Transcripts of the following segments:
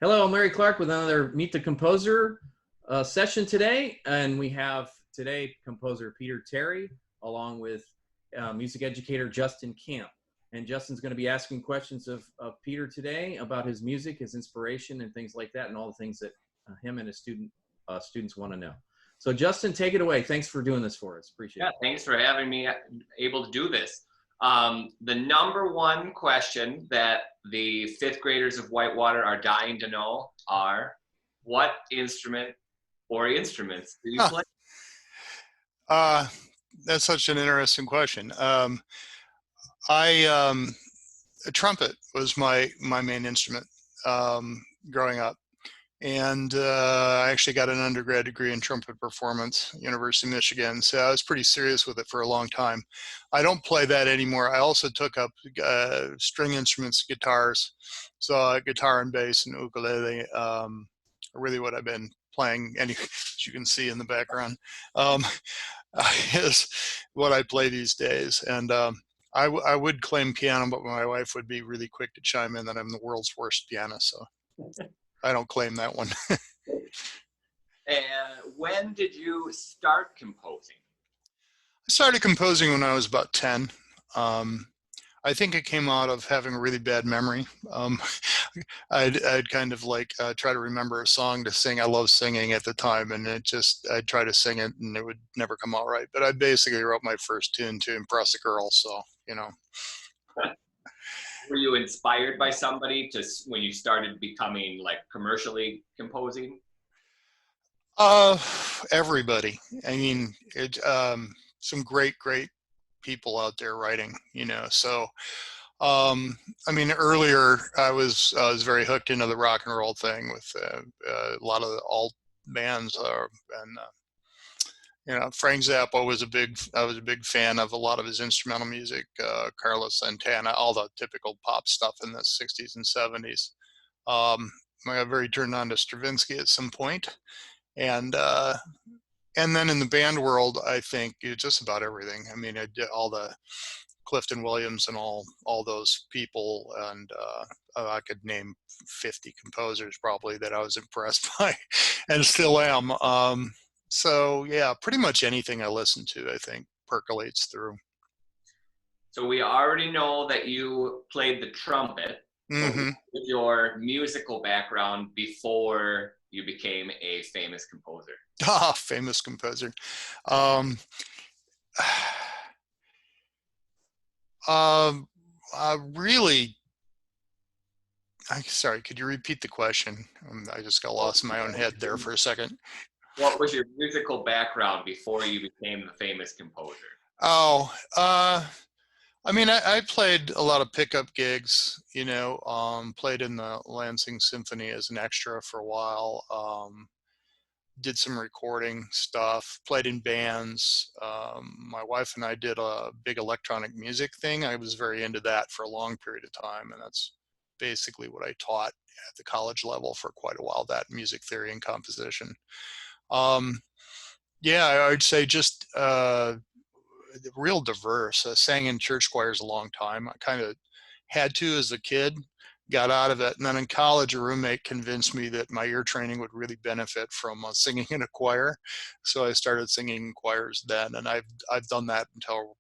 Hello, I'm Larry Clark with another Meet the Composer session today. And we have today composer Peter Terry along with music educator Justin Kamp. And Justin's going to be asking questions of Peter today about his music, his inspiration, and things like that, and all the things that him and his students want to know. So Justin, take it away. Thanks for doing this for us. Appreciate it. Thanks for having me able to do this. The number one question that the fifth graders of Whitewater are dying to know are, what instrument or instruments do you play? That's such an interesting question. A trumpet was my main instrument growing up. And I actually got an undergrad degree in trumpet performance, University of Michigan. So I was pretty serious with it for a long time. I don't play that anymore. I also took up string instruments, guitars. So guitar and bass and ukulele are really what I've been playing, as you can see in the background, is what I play these days. And I would claim piano, but my wife would be really quick to chime in that I'm the world's worst pianist. So I don't claim that one. And when did you start composing? I started composing when I was about 10. I think it came out of having a really bad memory. I'd kind of like try to remember a song to sing. I loved singing at the time, and I'd try to sing it and it would never come out right. But I basically wrote my first tune to impress a girl, so, you know. Were you inspired by somebody when you started becoming like commercially composing? Everybody. I mean, some great people out there writing, you know. So, I mean, earlier I was very hooked into the rock and roll thing with a lot of the alt bands, and you know, Frank Zappa I was a big fan of a lot of his instrumental music, Carlos Santana, all the typical pop stuff in the 60s and 70s. I got very turned on to Stravinsky at some point. And then in the band world, I think it's just about everything. I mean, I did all the Clifton Williams and all those people, and I could name 50 composers probably that I was impressed by and still am. So yeah, pretty much anything I listen to, I think, percolates through. So we already know that you played the trumpet. Mm-hmm. With your musical background before you became a famous composer. Famous composer. Really, sorry, could you repeat the question? I just got lost in my own head there for a second. What was your musical background before you became the famous composer? Oh, I mean, I played a lot of pickup gigs, you know, played in the Lansing Symphony as an extra for a while, did some recording stuff, played in bands. My wife and I did a big electronic music thing. I was very into that for a long period of time, and that's basically what I taught at the college level for quite a while, that music theory and composition. Yeah, I would say just real diverse. I sang in church choirs a long time. I kind of had to as a kid, got out of it. And then in college, a roommate convinced me that my ear training would really benefit from singing in a choir. So I started singing in choirs then. And I've done that until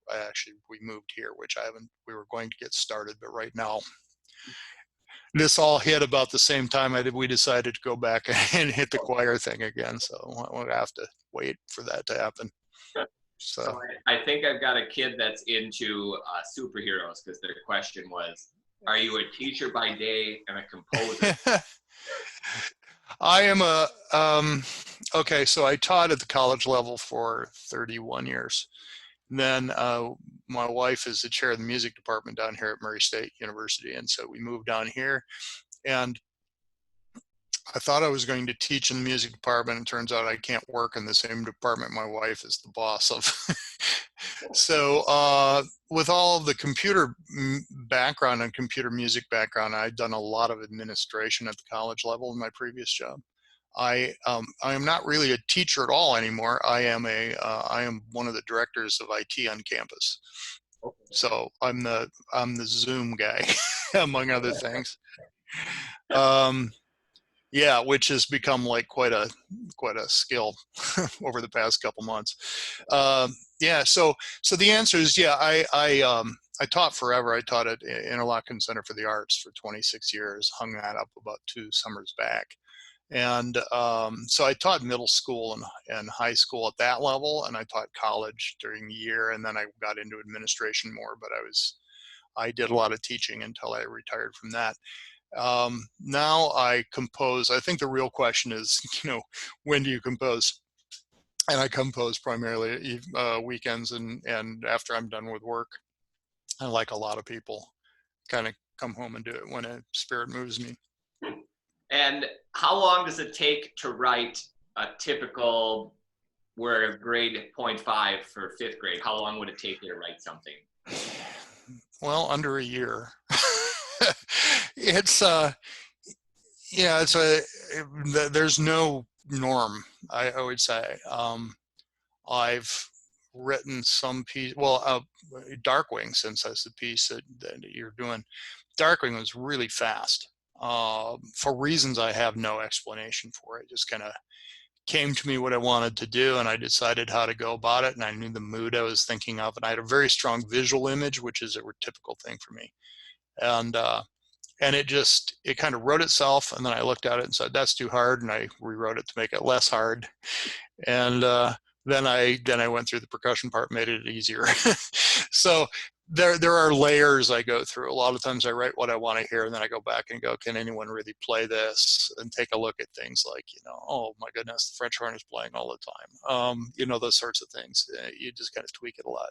we moved here, which we were going to get started, but right now, this all hit about the same time we decided to go back and hit the choir thing again. So we'll have to wait for that to happen. So I think I've got a kid that's into superheroes, because their question was, are you a teacher by day and a composer? I am okay, so I taught at the college level for 31 years. Then my wife is the chair of the music department down here at Murray State University. And so we moved down here, and I thought I was going to teach in the music department. It turns out I can't work in the same department my wife is the boss of. So with all of the computer background and computer music background, I'd done a lot of administration at the college level in my previous job. I am not really a teacher at all anymore. I am one of the directors of IT on campus. So I'm the Zoom guy, among other things. Yeah, which has become like quite a skill over the past couple months. Yeah, so the answer is yeah. I taught forever. I taught at Interlochen Center for the Arts for 26 years. Hung that up about 2 summers back, and so I taught middle school and high school at that level, and I taught college during the year, and then I got into administration more. But I did a lot of teaching until I retired from that. Now I compose. I think the real question is, when do you compose? And I compose primarily weekends and after I'm done with work. I, like a lot of people, kind of come home and do it when a spirit moves me. And how long does it take to write a typical, we're grade 0.5 for 5th grade? How long would it take you to write something? Well, under a year. It's there's no norm, I would say. I've written some piece, Darkwing, since that's the piece that you're doing. Darkwing was really fast, for reasons I have no explanation for. It just kind of came to me what I wanted to do, and I decided how to go about it, and I knew the mood I was thinking of, and I had a very strong visual image, which is a typical thing for me. And it kind of wrote itself, and then I looked at it and said, that's too hard, and I rewrote it to make it less hard. And then I went through the percussion part, made it easier. So there are layers I go through. A lot of times I write what I want to hear, and then I go back and go, can anyone really play this? And take a look at things like, oh my goodness, the French horn is playing all the time. Those sorts of things. You just kind of tweak it a lot.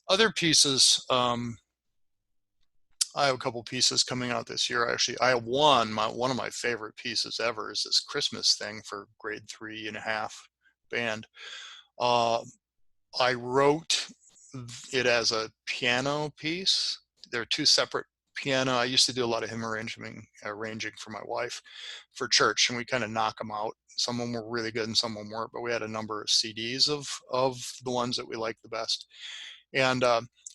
Other pieces, I have a couple pieces coming out this year. Actually, I have one of my favorite pieces ever is this Christmas thing for grade 3.5 band. I wrote it as a piano piece. There are 2 separate piano. I used to do a lot of hymn arranging for my wife for church, and we kind of knock them out. Some of them were really good and some of them weren't, but we had a number of CDs of the ones that we liked the best. And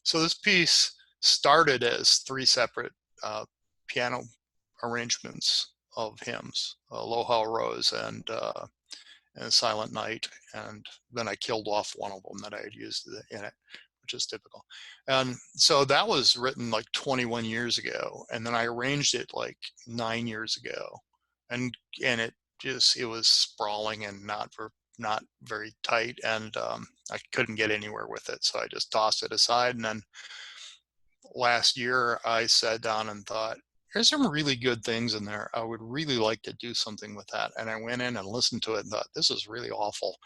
so this piece started as 3 separate piano arrangements of hymns, Aloha Rose and Silent Night, and then I killed off one of them that I had used in it, which is typical. And so that was written like 21 years ago, and then I arranged it like 9 years ago, and it was sprawling and not very tight, and I couldn't get anywhere with it, so I just tossed it aside. And then last year I sat down and thought, there's some really good things in there. I would really like to do something with that. And I went in and listened to it and thought, this is really awful.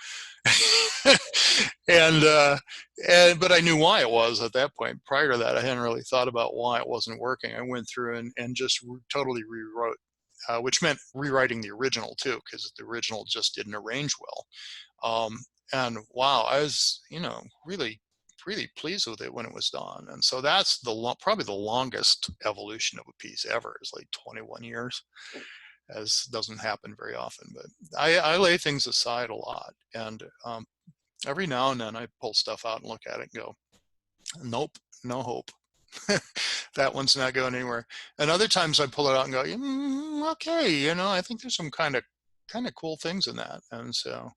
But I knew why it was at that point. Prior to that, I hadn't really thought about why it wasn't working. I went through and just totally rewrote, which meant rewriting the original too, because the original just didn't arrange well. And wow, I was, really pleased with it when it was done. And so that's probably the longest evolution of a piece ever, is like 21 years, as doesn't happen very often. But I lay things aside a lot, and every now and then I pull stuff out and look at it and go, nope, no hope. That one's not going anywhere. And other times I pull it out and go, okay, I think there's some kind of cool things in that. And so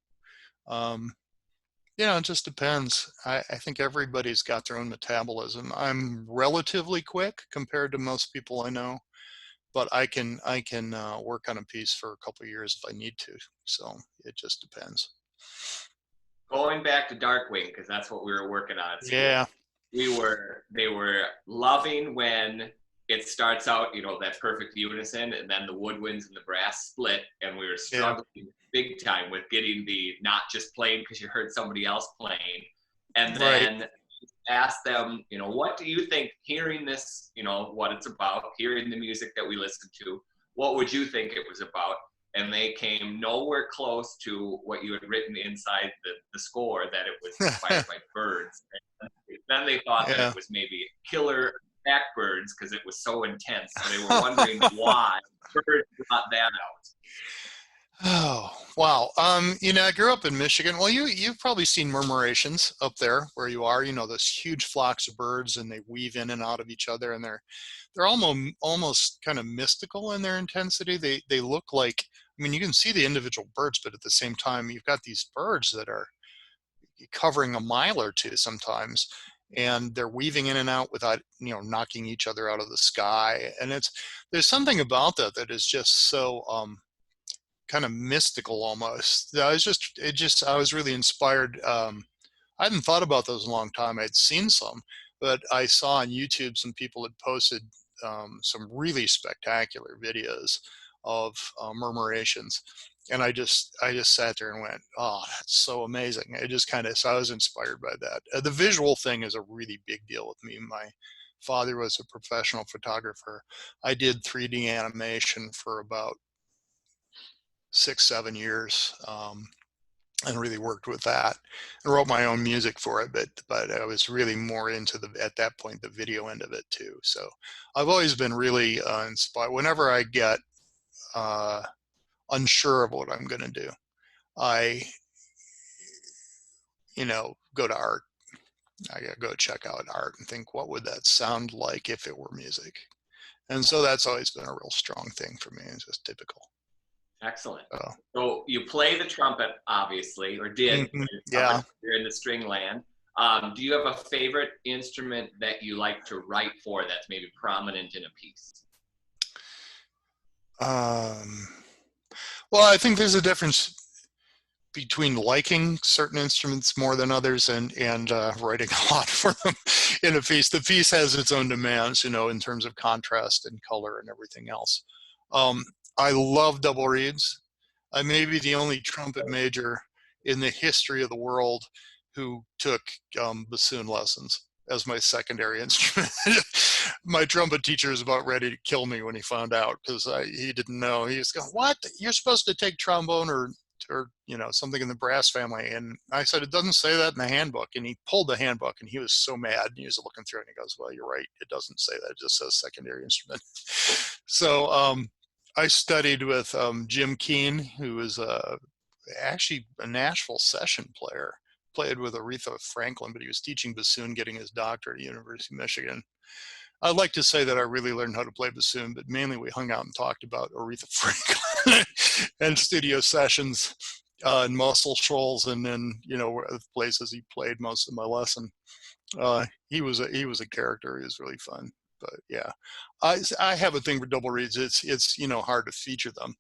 it just depends. I think everybody's got their own metabolism. I'm relatively quick compared to most people I know, but I can work on a piece for a couple of years if I need to. So it just depends. Going back to Darkwing, because that's what we were working on. Yeah. They were loving when it starts out, that perfect unison, and then the woodwinds and the brass split, and we were struggling big time with getting the not just playing because you heard somebody else playing. And then ask them, what do you think, hearing this, what it's about, hearing the music that we listened to, what would you think it was about? And they came nowhere close to what you had written inside the score, that it was inspired by birds. And then they thought that it was maybe killer blackbirds because it was so intense. So they were wondering why birds got that out. Oh, wow. I grew up in Michigan. Well, you've probably seen murmurations up there where you are, those huge flocks of birds, and they weave in and out of each other, and they're they're almost kind of mystical in their intensity. They look like, I mean, you can see the individual birds, but at the same time, you've got these birds that are covering a mile or two sometimes, and they're weaving in and out without, knocking each other out of the sky. And there's something about that is just so kind of mystical almost. I was really inspired. I hadn't thought about those in a long time. I'd seen some, but I saw on YouTube some people had posted some really spectacular videos of murmurations, and I just sat there and went, "Oh, that's so amazing!" So I was inspired by that. The visual thing is a really big deal with me. My father was a professional photographer. I did 3D animation for about 6-7 years. And really worked with that and wrote my own music for it, but I was really more into at that point the video end of it too. So I've always been really inspired. Whenever I get unsure of what I'm going to do, I go to art. I go check out art and think, what would that sound like if it were music? And so that's always been a real strong thing for me. It's just typical. Excellent. So you play the trumpet, obviously, or did. Yeah. You're in the string land. Do you have a favorite instrument that you like to write for that's maybe prominent in a piece? Well, I think there's a difference between liking certain instruments more than others and writing a lot for them in a piece. The piece has its own demands, in terms of contrast and color and everything else. I love double reeds. I may be the only trumpet major in the history of the world who took bassoon lessons as my secondary instrument. My trumpet teacher is about ready to kill me when he found out, because he didn't know. He was going, "What? You're supposed to take trombone or something in the brass family." And I said, "It doesn't say that in the handbook." And he pulled the handbook and he was so mad. And he was looking through it and he goes, "Well, you're right. It doesn't say that. It just says secondary instrument." So I studied with Jim Keane, who is actually a Nashville session player. Played with Aretha Franklin, but he was teaching bassoon, getting his doctorate at the University of Michigan. I'd like to say that I really learned how to play bassoon, but mainly we hung out and talked about Aretha Franklin and studio sessions and Muscle Shoals, and then places he played most of my lesson. He was a character. He was really fun. But yeah, I have a thing for double reeds. It's hard to feature them,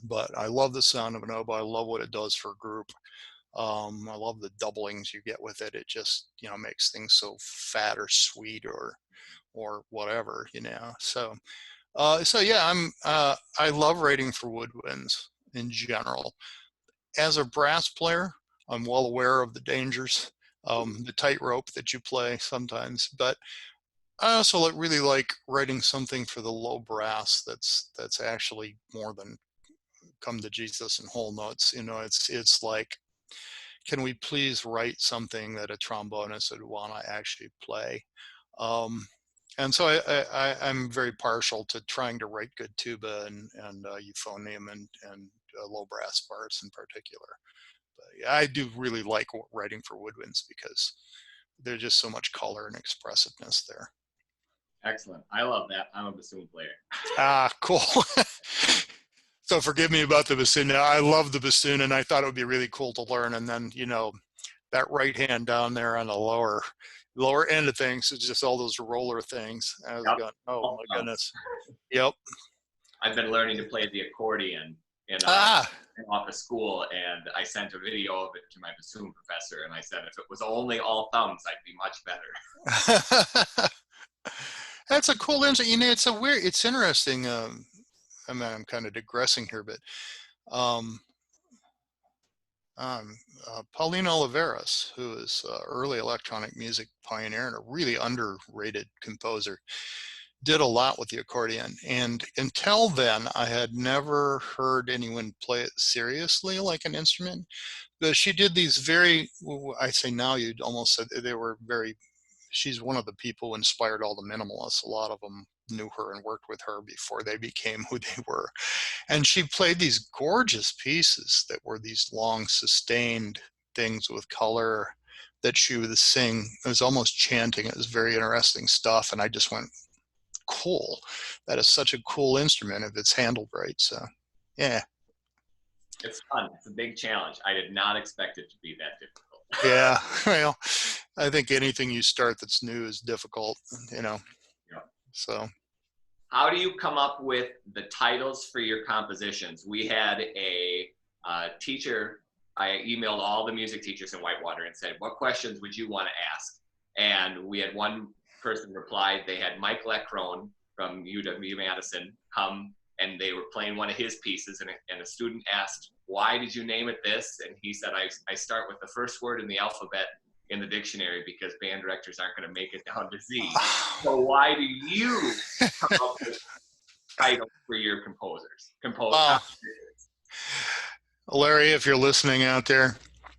but I love the sound of an oboe. I love what it does for a group. I love the doublings you get with it. It just makes things so fat or sweet or whatever, So yeah, I love writing for woodwinds in general. As a brass player, I'm well aware of the dangers, the tightrope that you play sometimes, but I also really like writing something for the low brass that's actually more than come to Jesus and whole notes. It's like, can we please write something that a trombonist would want to actually play? And so I'm very partial to trying to write good tuba and euphonium and low brass parts in particular. But yeah, I do really like writing for woodwinds because there's just so much color and expressiveness there. Excellent. I love that. I'm a bassoon player. Ah, cool. So forgive me about the bassoon. I love the bassoon, and I thought it would be really cool to learn. And then, that right hand down there on the lower end of things is just all those roller things. I was going, oh my goodness. Yep. I've been learning to play the accordion off of school, and I sent a video of it to my bassoon professor, and I said, if it was only all thumbs, I'd be much better. That's a cool insight. It's interesting. I'm kind of digressing here, but Pauline Oliveras, who is early electronic music pioneer and a really underrated composer, did a lot with the accordion. And until then, I had never heard anyone play it seriously like an instrument. But she did these I say now, you'd almost said they were she's one of the people who inspired all the minimalists. A lot of them knew her and worked with her before they became who they were. And she played these gorgeous pieces that were these long sustained things with color that she would sing. It was almost chanting. It was very interesting stuff. And I just went, cool. That is such a cool instrument if it's handled right. So, yeah. It's fun. It's a big challenge. I did not expect it to be that difficult. Yeah. Well, I think anything you start that's new is difficult, Yeah. So. How do you come up with the titles for your compositions? We had a teacher. I emailed all the music teachers in Whitewater and said, what questions would you want to ask? And we had one person replied. They had Mike Leckrone from UW-Madison come, and they were playing one of his pieces, and a student asked, why did you name it this? And he said, I start with the first word in the alphabet in the dictionary because band directors aren't going to make it down to Z. So why do you come up with titles for your composers? Larry, if you're listening out there,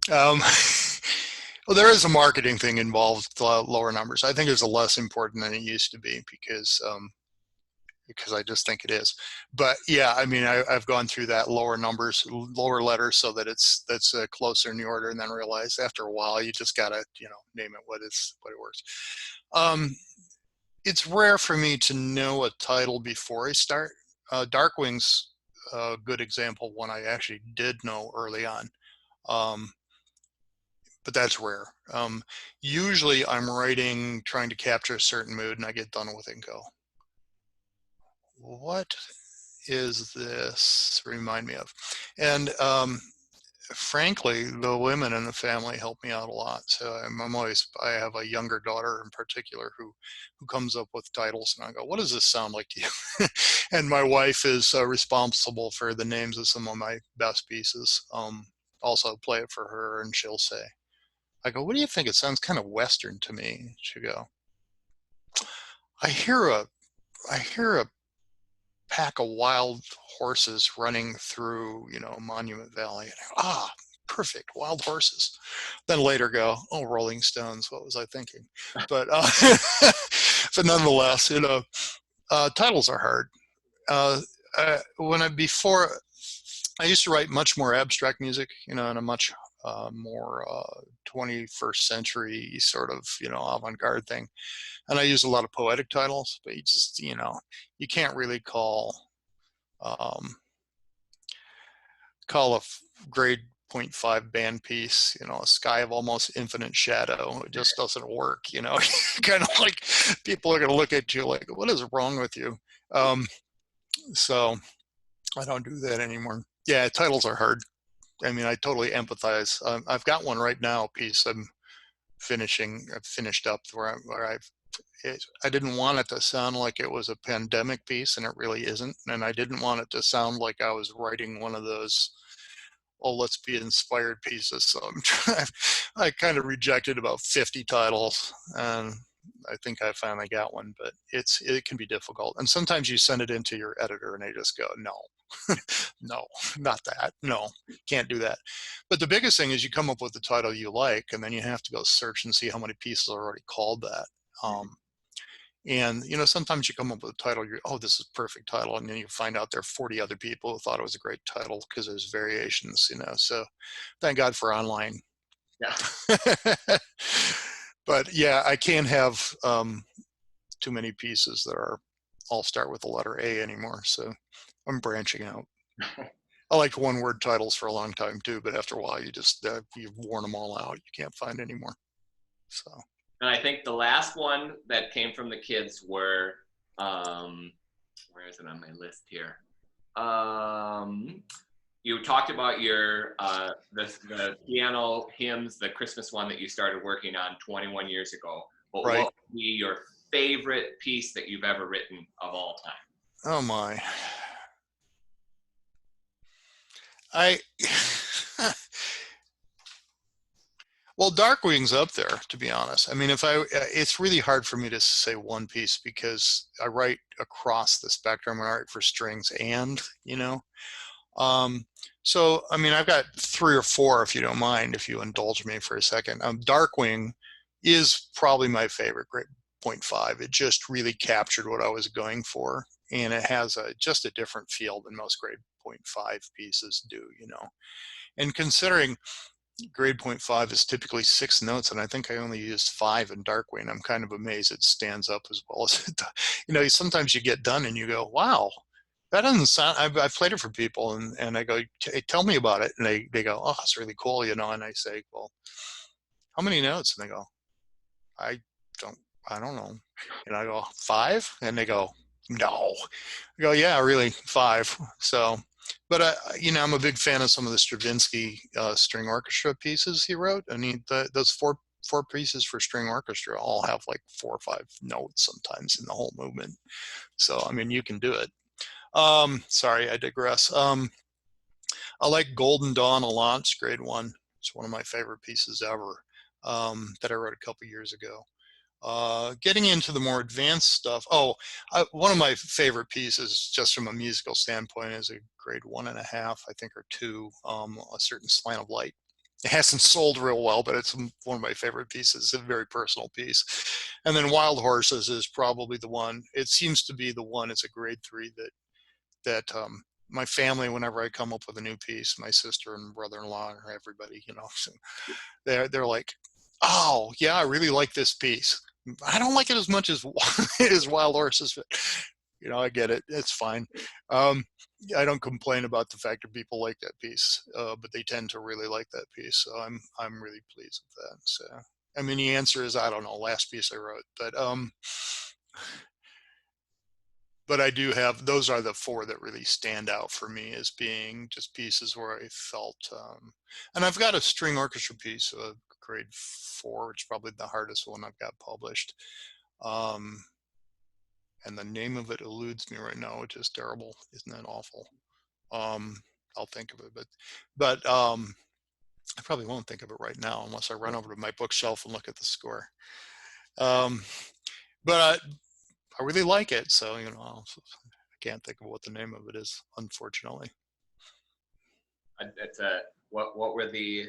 well, there is a marketing thing involved, lower numbers. I think it's less important than it used to be because I just think it is. But yeah, I mean, I've gone through that lower numbers, lower letters, so that that's closer in the order, and then realize after a while you just gotta name it what it works. It's rare for me to know a title before I start. Darkwing's a good example, one I actually did know early on. But that's rare. Usually I'm writing, trying to capture a certain mood, and I get done with it and go, what is this remind me of? And frankly, the women in the family help me out a lot. So I have a younger daughter in particular who comes up with titles, and I go, what does this sound like to you? And my wife is responsible for the names of some of my best pieces. Also play it for her, and she'll say, I go, what do you think? It sounds kind of Western to me. She'll go, I hear a pack of wild horses running through, Monument Valley. And I go, perfect, wild horses. Then later go, oh, Rolling Stones, what was I thinking? But but nonetheless, titles are hard. Before I used to write much more abstract music, in a much more 21st century sort of, avant-garde thing. And I use a lot of poetic titles, but you just, you can't really call a grade 0.5 band piece, a sky of almost infinite shadow. It just doesn't work, kind of like people are going to look at you like, what is wrong with you? So I don't do that anymore. Yeah, titles are hard. I mean, I totally empathize. I've got one right now, a piece I've finished up where I didn't want it to sound like it was a pandemic piece, and it really isn't. And I didn't want it to sound like I was writing one of those, let's be inspired pieces. So I kind of rejected about 50 titles, and I think I finally got one, but it can be difficult. And sometimes you send it into your editor and they just go, no, no, not that. No, can't do that. But the biggest thing is you come up with the title you like, and then you have to go search and see how many pieces are already called that. And, sometimes you come up with a title, this is a perfect title. And then you find out there are 40 other people who thought it was a great title because there's variations, so thank God for online. Yeah. But yeah, I can't have too many pieces that all start with the letter A anymore. So I'm branching out. I liked one-word titles for a long time too, but after a while, you've worn them all out. You can't find any more. So. And I think the last one that came from the kids were, where is it on my list here? You talked about your the piano hymns, the Christmas one that you started working on 21 years ago. But right. What would be your favorite piece that you've ever written of all time? Oh my. Well, Darkwing's up there, to be honest. I mean, it's really hard for me to say one piece because I write across the spectrum. I write for strings and, so, I mean, I've got 3 or 4, if you don't mind, if you indulge me for a second. Darkwing is probably my favorite, grade 0.5. It just really captured what I was going for. And it has just a different feel than most grade 0.5 pieces do, And considering grade point 5 is typically 6 notes, and I think I only used 5 in Darkwing. I'm kind of amazed it stands up as well as it does. You know, sometimes you get done and you go, wow, that doesn't sound, I've played it for people, and I go, hey, tell me about it. And they go, oh, it's really cool, you know, and I say, well, how many notes? And they go, I don't, I don't know. And I go, 5? And they go, no. I go, yeah, really, 5. So, but you know, I'm a big fan of some of the Stravinsky string orchestra pieces he wrote. I mean, those four pieces for string orchestra all have like 4 or 5 notes sometimes in the whole movement. So, I mean, you can do it. Sorry, I digress. I like Golden Dawn a lot. It's grade 1. It's one of my favorite pieces ever that I wrote a couple years ago. Getting into the more advanced stuff. One of my favorite pieces, just from a musical standpoint, is a grade 1.5, I think, or 2, a certain Slant of Light. It hasn't sold real well, but it's one of my favorite pieces. It's a very personal piece. And then Wild Horses is probably the one. It seems to be the one. It's a grade 3 that my family, whenever I come up with a new piece, my sister and brother-in-law and everybody, you know, so they're like, oh yeah, I really like this piece. I don't like it as much as as Wild Horses, but you know, I get it. It's fine. I don't complain about the fact that people like that piece, but they tend to really like that piece. So I'm really pleased with that. So I mean, the answer is I don't know. Last piece I wrote, but I do have, those are the 4 that really stand out for me as being just pieces where I felt, and I've got a string orchestra piece, grade 4, which is probably the hardest one I've got published. And the name of it eludes me right now, which is terrible. Isn't that awful? I'll think of it, but I probably won't think of it right now unless I run over to my bookshelf and look at the score. But I really like it, so you know, I can't think of what the name of it is, unfortunately. It's what were the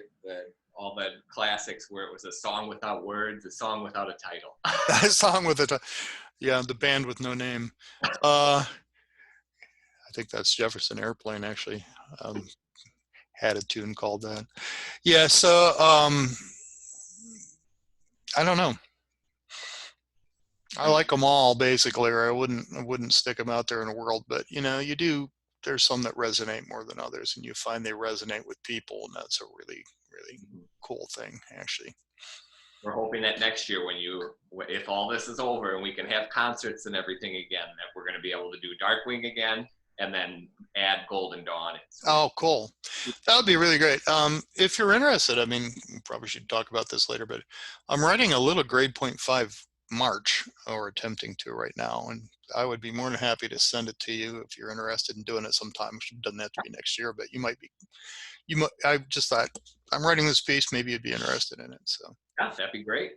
all the classics where it was a song without words, a song without a title. A song with it, yeah, the band with no name. I think that's Jefferson Airplane actually. Had a tune called that. Yeah, so I don't know. I like them all basically, or I wouldn't stick them out there in the world. But you know, you do. There's some that resonate more than others, and you find they resonate with people, and that's a really cool thing, actually. We're hoping that next year, if all this is over and we can have concerts and everything again, that we're going to be able to do Darkwing again, and then add Golden Dawn. Oh, cool. That would be really great. If you're interested, I mean, we probably should talk about this later, but I'm writing a little grade 0.5 March, or attempting to right now, and I would be more than happy to send it to you if you're interested in doing it sometime. It doesn't have to be next year, but you might. I just thought, I'm writing this piece, maybe you'd be interested in it. So yeah, that'd be great.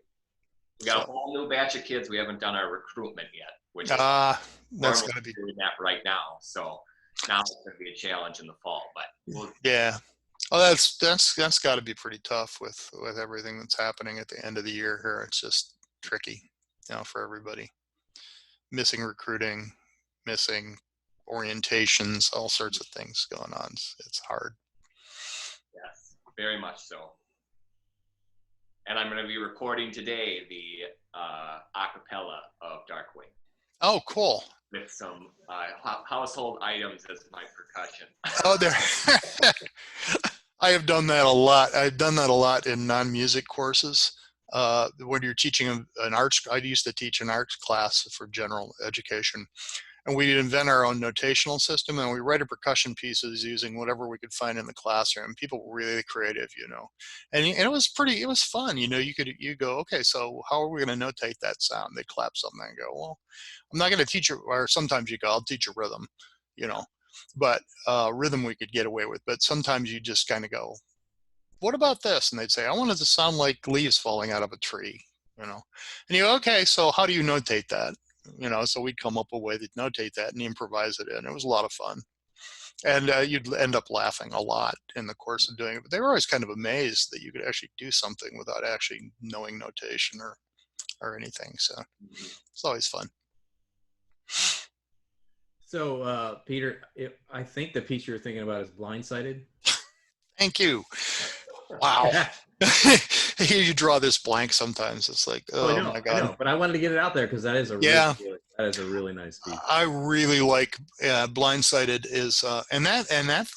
We got a whole new batch of kids. We haven't done our recruitment yet, which is that's going to be doing that right now. So now it's going to be a challenge in the fall, but yeah. Oh, that's got to be pretty tough with everything that's happening at the end of the year here. It's just tricky, you know, for everybody. Missing recruiting, missing orientations, all sorts of things going on. It's hard. Yes, very much so. And I'm going to be recording today the acapella of Darkwing. Oh, cool. With some household items as my percussion. Oh, there. I have done that a lot. I've done that a lot in non-music courses. When you're teaching an arts, I used to teach an arts class for general education. And we invent our own notational system, and we write a percussion pieces using whatever we could find in the classroom. People were really creative, you know, and it was fun. You know, you go, okay, so how are we going to notate that sound? They clap something and go, well, I'm not going to teach you, or sometimes you go, I'll teach you rhythm, you know, but rhythm we could get away with. But sometimes you just kind of go, what about this? And they'd say, I want it to sound like leaves falling out of a tree, you know, and you go, okay, so how do you notate that? You know, so we'd come up with a way to notate that and improvise it in. It was a lot of fun. And you'd end up laughing a lot in the course of doing it. But they were always kind of amazed that you could actually do something without actually knowing notation or anything. So it's always fun. So, Peter, I think the piece you're thinking about is Blindsided. Thank you. Wow. You draw this blank sometimes. It's like, I oh know, my God. I know, but I wanted to get it out there because that is a Yeah. that is a really nice piece. I really like Blindsided is, and that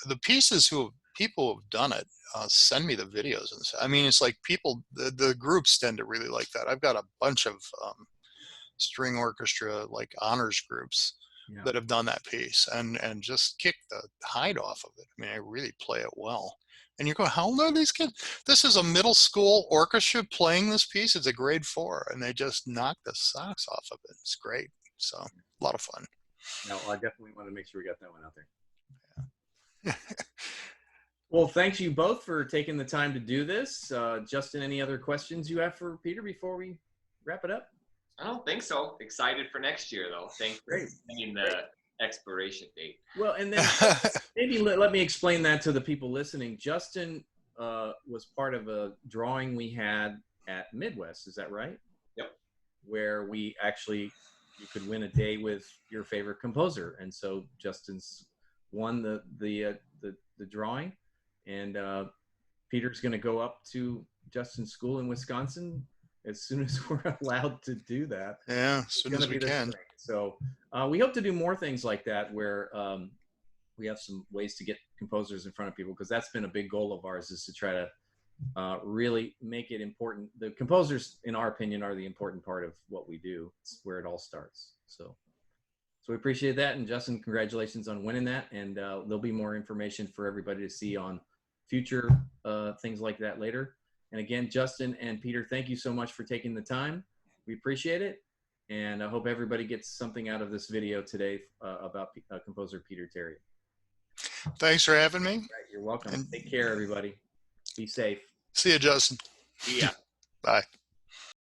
the pieces people who've done it send me the videos and stuff. I mean, it's like people, the groups tend to really like that. I've got a bunch of string orchestra like honors groups Yeah. that have done that piece and just kick the hide off of it. I mean, I really play it well. And you go, how old are these kids? This is a middle school orchestra playing this piece. It's a grade 4, and they just knock the socks off of it. It's great. So a lot of fun. No, I definitely want to make sure we got that one out there. Well, thanks you both for taking the time to do this. Justin, any other questions you have for Peter before we wrap it up? I don't think so. Excited for next year, though. Thanks for saying the expiration date. Well, and then maybe let me explain that to the people listening. Justin was part of a drawing we had at Midwest. Is that right? Yep. Where you could win a day with your favorite composer, and so Justin's won the drawing, and Peter's going to go up to Justin's school in Wisconsin as soon as we're allowed to do that. Yeah, as soon as we can. So we hope to do more things like that where we have some ways to get composers in front of people, because that's been a big goal of ours, is to try to really make it important. The composers, in our opinion, are the important part of what we do. It's where it all starts. So we appreciate that. And Justin, congratulations on winning that. And there'll be more information for everybody to see on future things like that later. And again, Justin and Peter, thank you so much for taking the time. We appreciate it. And I hope everybody gets something out of this video today about composer Peter Terry. Thanks for having me. All right, you're welcome. Take care, everybody. Be safe. See you, Justin. See ya. Bye.